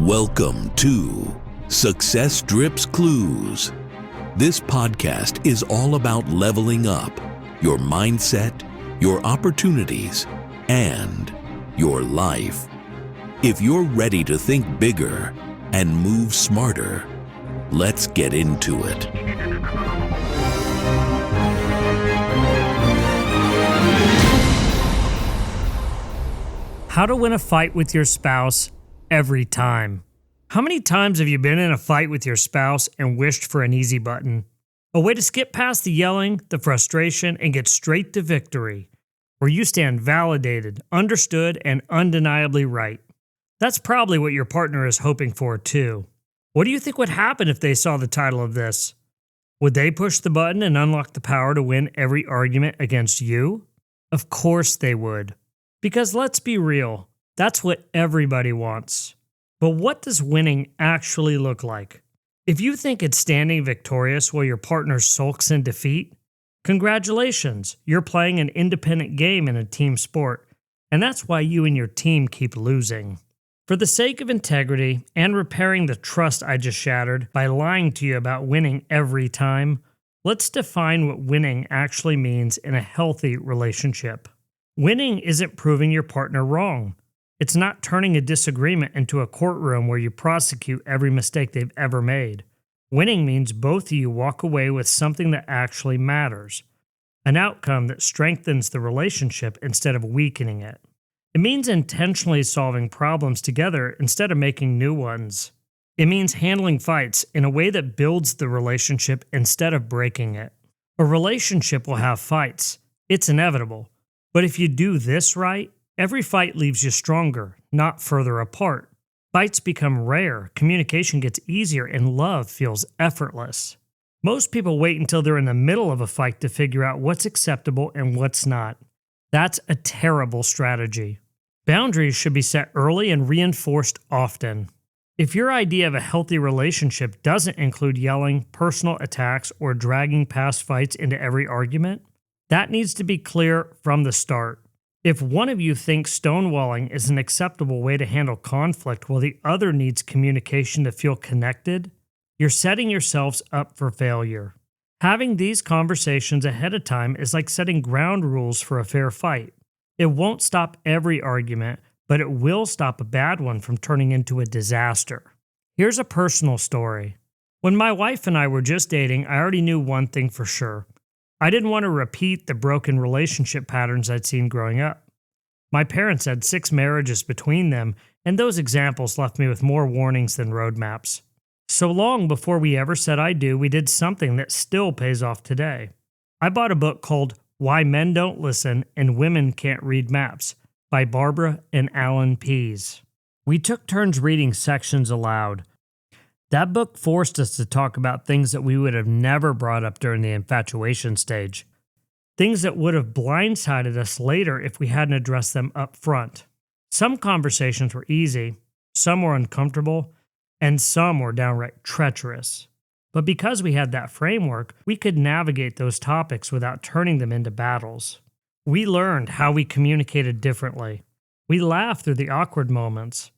Welcome to Success Drips Clues. This podcast is all about leveling up your mindset, your opportunities, and your life. If you're ready to think bigger and move smarter, let's get into it. How to win a fight with your spouse every time. How many times have you been in a fight with your spouse and wished for an easy button? A way to skip past the yelling, the frustration, and get straight to victory, where you stand validated, understood, and undeniably right. That's probably what your partner is hoping for, too. What do you think would happen if they saw the title of this? Would they push the button and unlock the power to win every argument against you? Of course they would. Because let's be real, that's what everybody wants. But what does winning actually look like? If you think it's standing victorious while your partner sulks in defeat, congratulations, you're playing an independent game in a team sport, and that's why you and your team keep losing. For the sake of integrity and repairing the trust I just shattered by lying to you about winning every time, let's define what winning actually means in a healthy relationship. Winning isn't proving your partner wrong. It's not turning a disagreement into a courtroom where you prosecute every mistake they've ever made. Winning means both of you walk away with something that actually matters, an outcome that strengthens the relationship instead of weakening it. It means intentionally solving problems together instead of making new ones. It means handling fights in a way that builds the relationship instead of breaking it. A relationship will have fights. It's inevitable. But if you do this right, every fight leaves you stronger, not further apart. Fights become rare, communication gets easier, and love feels effortless. Most people wait until they're in the middle of a fight to figure out what's acceptable and what's not. That's a terrible strategy. Boundaries should be set early and reinforced often. If your idea of a healthy relationship doesn't include yelling, personal attacks, or dragging past fights into every argument, that needs to be clear from the start. If one of you thinks stonewalling is an acceptable way to handle conflict while the other needs communication to feel connected, you're setting yourselves up for failure. Having these conversations ahead of time is like setting ground rules for a fair fight. It won't stop every argument, but it will stop a bad one from turning into a disaster. Here's a personal story. When my wife and I were just dating, I already knew one thing for sure. I didn't want to repeat the broken relationship patterns I'd seen growing up. My parents had 6 marriages between them, and those examples left me with more warnings than roadmaps. So long before we ever said I do, we did something that still pays off today. I bought a book called Why Men Don't Listen and Women Can't Read Maps by Barbara and Alan Pease. We took turns reading sections aloud. That book forced us to talk about things that we would have never brought up during the infatuation stage. Things that would have blindsided us later if we hadn't addressed them up front. Some conversations were easy, some were uncomfortable, and some were downright treacherous. But because we had that framework, we could navigate those topics without turning them into battles. We learned how we communicated differently. We laughed through the awkward moments.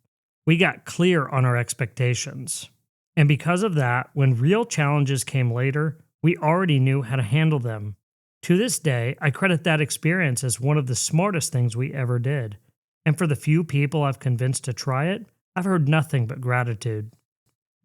We got clear on our expectations. And because of that, when real challenges came later, we already knew how to handle them. To this day, I credit that experience as one of the smartest things we ever did. And for the few people I've convinced to try it, I've heard nothing but gratitude.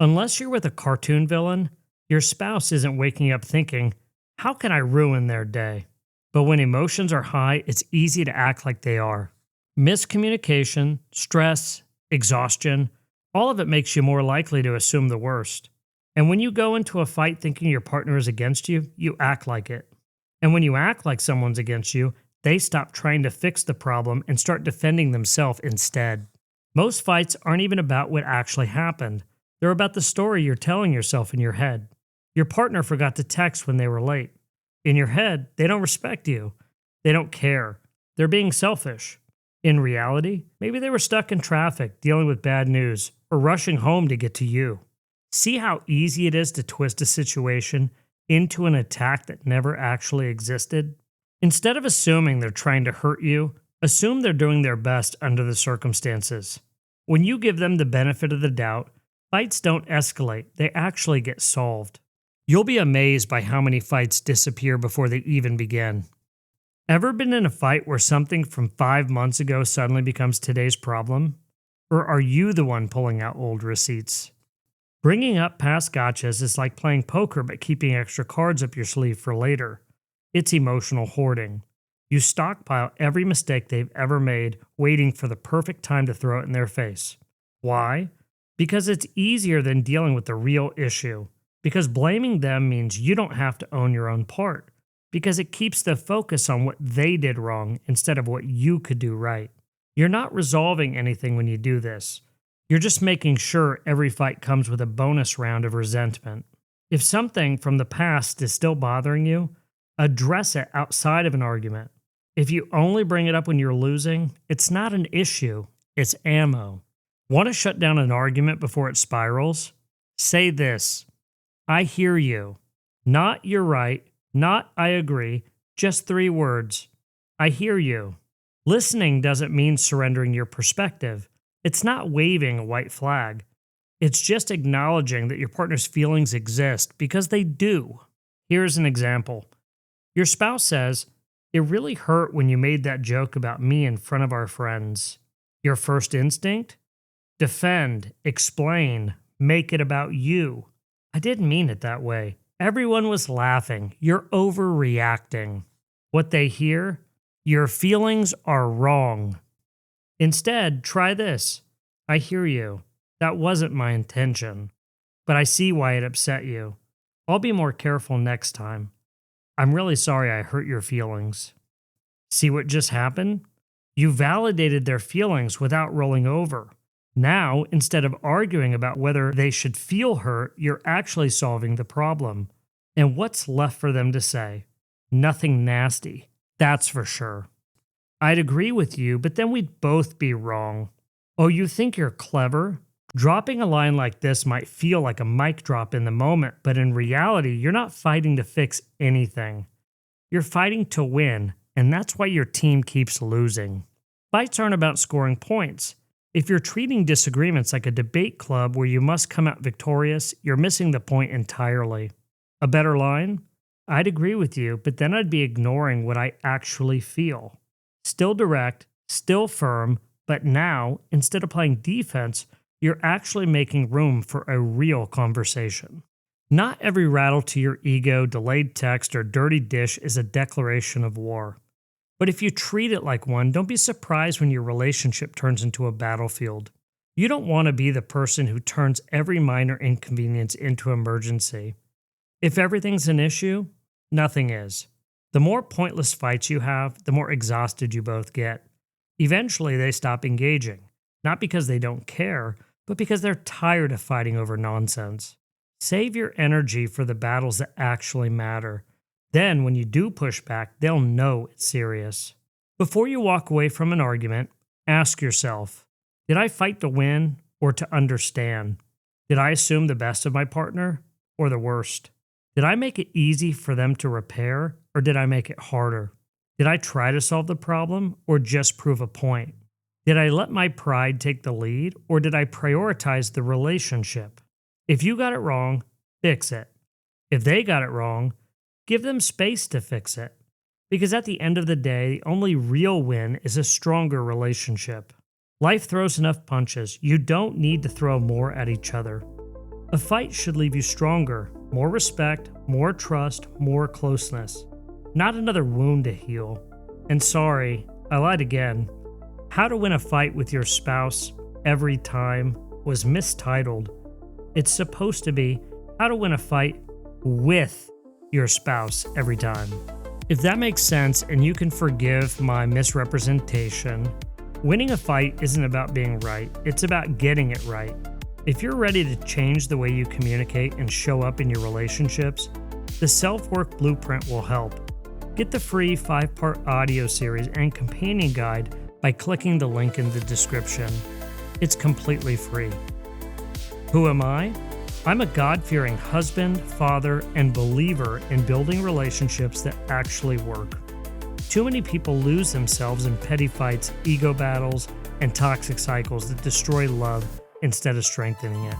Unless you're with a cartoon villain, your spouse isn't waking up thinking, how can I ruin their day? But when emotions are high, it's easy to act like they are. Miscommunication, stress, exhaustion, all of it makes you more likely to assume the worst. And when you go into a fight thinking your partner is against you, you act like it. And when you act like someone's against you, they stop trying to fix the problem and start defending themselves instead. Most fights aren't even about what actually happened. They're about the story you're telling yourself in your head. Your partner forgot to text when they were late. In your head, they don't respect you. They don't care. They're being selfish. In reality, maybe they were stuck in traffic, dealing with bad news, or rushing home to get to you. See how easy it is to twist a situation into an attack that never actually existed? Instead of assuming they're trying to hurt you, assume they're doing their best under the circumstances. When you give them the benefit of the doubt, fights don't escalate, they actually get solved. You'll be amazed by how many fights disappear before they even begin. Ever been in a fight where something from 5 months ago suddenly becomes today's problem? Or are you the one pulling out old receipts? Bringing up past gotchas is like playing poker but keeping extra cards up your sleeve for later. It's emotional hoarding. You stockpile every mistake they've ever made, waiting for the perfect time to throw it in their face. Why? Because it's easier than dealing with the real issue. Because blaming them means you don't have to own your own part. Because it keeps the focus on what they did wrong instead of what you could do right. You're not resolving anything when you do this. You're just making sure every fight comes with a bonus round of resentment. If something from the past is still bothering you, address it outside of an argument. If you only bring it up when you're losing, it's not an issue, it's ammo. Want to shut down an argument before it spirals? Say this: I hear you. Not you're right, not I agree, just 3 words. I hear you. Listening doesn't mean surrendering your perspective. It's not waving a white flag. It's just acknowledging that your partner's feelings exist because they do. Here's an example. Your spouse says, "It really hurt when you made that joke about me in front of our friends." Your first instinct? Defend, explain, make it about you. "I didn't mean it that way. Everyone was laughing. You're overreacting." What they hear? Your feelings are wrong. Instead, try this. I hear you. That wasn't my intention. But I see why it upset you. I'll be more careful next time. I'm really sorry I hurt your feelings. See what just happened? You validated their feelings without rolling over. Now, instead of arguing about whether they should feel hurt, you're actually solving the problem. And what's left for them to say? Nothing nasty. That's for sure. I'd agree with you, but then we'd both be wrong. Oh, you think you're clever? Dropping a line like this might feel like a mic drop in the moment, but in reality, you're not fighting to fix anything. You're fighting to win, and that's why your team keeps losing. Fights aren't about scoring points. If you're treating disagreements like a debate club where you must come out victorious, you're missing the point entirely. A better line? I'd agree with you, but then I'd be ignoring what I actually feel. Still direct, still firm, but now, instead of playing defense, you're actually making room for a real conversation. Not every rattle to your ego, delayed text, or dirty dish is a declaration of war. But if you treat it like one, don't be surprised when your relationship turns into a battlefield. You don't want to be the person who turns every minor inconvenience into emergency. If everything's an issue, nothing is. The more pointless fights you have, the more exhausted you both get. Eventually, they stop engaging, not because they don't care, but because they're tired of fighting over nonsense. Save your energy for the battles that actually matter. Then, when you do push back, they'll know it's serious. Before you walk away from an argument, ask yourself, did I fight to win or to understand? Did I assume the best of my partner or the worst? Did I make it easy for them to repair or did I make it harder? Did I try to solve the problem or just prove a point? Did I let my pride take the lead or did I prioritize the relationship? If you got it wrong, fix it. If they got it wrong, give them space to fix it. Because at the end of the day, the only real win is a stronger relationship. Life throws enough punches. You don't need to throw more at each other. A fight should leave you stronger, more respect, more trust, more closeness. Not another wound to heal. And sorry, I lied again. How to Win a Fight with Your Spouse Every Time was mistitled. It's supposed to be How to Win a Fight with Your Spouse Every Time. If that makes sense and you can forgive my misrepresentation, winning a fight isn't about being right, it's about getting it right. If you're ready to change the way you communicate and show up in your relationships, the Self-Work Blueprint will help. Get the free 5-part audio series and companion guide by clicking the link in the description. It's completely free. Who am I? I'm a God-fearing husband, father, and believer in building relationships that actually work. Too many people lose themselves in petty fights, ego battles, and toxic cycles that destroy love instead of strengthening it.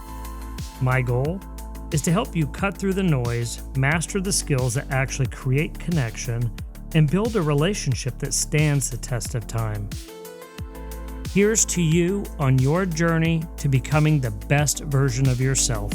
My goal is to help you cut through the noise, master the skills that actually create connection, and build a relationship that stands the test of time. Here's to you on your journey to becoming the best version of yourself.